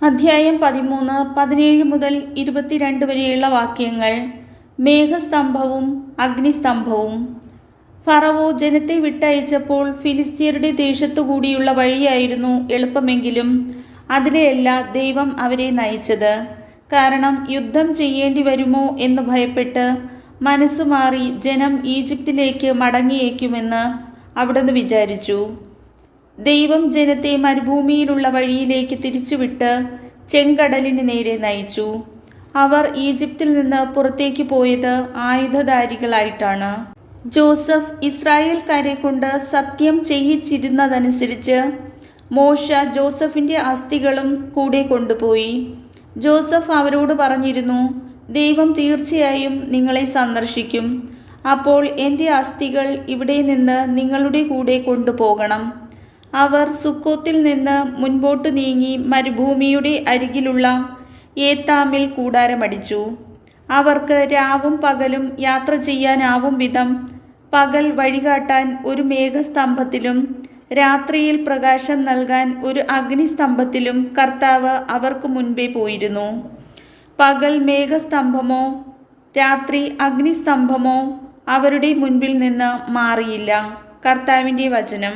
അധ്യായം 13, 17 മുതൽ 22 വരെയുള്ള വാക്യങ്ങൾ. മേഘസ്തംഭവും അഗ്നിസ്തംഭവും. ഫറവോ ജനത്തെ വിട്ടയച്ചപ്പോൾ ഫിലിസ്ത്യരുടെ ദേശത്തുകൂടിയുള്ള വഴിയായിരുന്നു എളുപ്പമെങ്കിലും അതിലെയല്ല ദൈവം അവരെ നയിച്ചത്. കാരണം യുദ്ധം ചെയ്യേണ്ടി വരുമോ എന്ന് ഭയപ്പെട്ട് മനസ്സുമാറി ജനം ഈജിപ്തിലേക്ക് മടങ്ങിയേക്കുമെന്ന് അവിടുന്ന് വിചാരിച്ചു. ദൈവം ജനത്തെ മരുഭൂമിയിലുള്ള വഴിയിലേക്ക് തിരിച്ചുവിട്ട് ചെങ്കടലിന് നേരെ നയിച്ചു. അവർ ഈജിപ്തിൽ നിന്ന് പുറത്തേക്ക് പോയത് ആയുധധാരികളായിട്ടാണ്. ജോസഫ് ഇസ്രായേൽക്കാരെ കൊണ്ട് സത്യം ചെയ്യിച്ചിരുന്നതനുസരിച്ച് മോശ ജോസഫിൻ്റെ അസ്ഥികളും കൂടെ കൊണ്ടുപോയി. ജോസഫ് അവരോട് പറഞ്ഞിരുന്നു, ദൈവം തീർച്ചയായും നിങ്ങളെ സന്ദർശിക്കും. അപ്പോൾ എൻ്റെ അസ്ഥികൾ ഇവിടെ നിന്ന് നിങ്ങളുടെ കൂടെ കൊണ്ടുപോകണം. അവർ സുക്കോത്തിൽ നിന്ന് മുൻപോട്ട് നീങ്ങി മരുഭൂമിയുടെ അരികിലുള്ള ഏത്താമിൽ കൂടാരമടിച്ചു. അവർക്ക് രാവും പകലും യാത്ര ചെയ്യാനാവും വിധം പകൽ വഴികാട്ടാൻ ഒരു മേഘസ്തംഭത്തിലും രാത്രിയിൽ പ്രകാശം നൽകാൻ ഒരു അഗ്നിസ്തംഭത്തിലും കർത്താവ് അവർക്ക് മുൻപേ പോയിരുന്നു. പകൽ മേഘസ്തംഭമോ രാത്രി അഗ്നിസ്തംഭമോ അവരുടെ മുൻപിൽ നിന്ന് മാറിയില്ല. കർത്താവിൻ്റെ വചനം.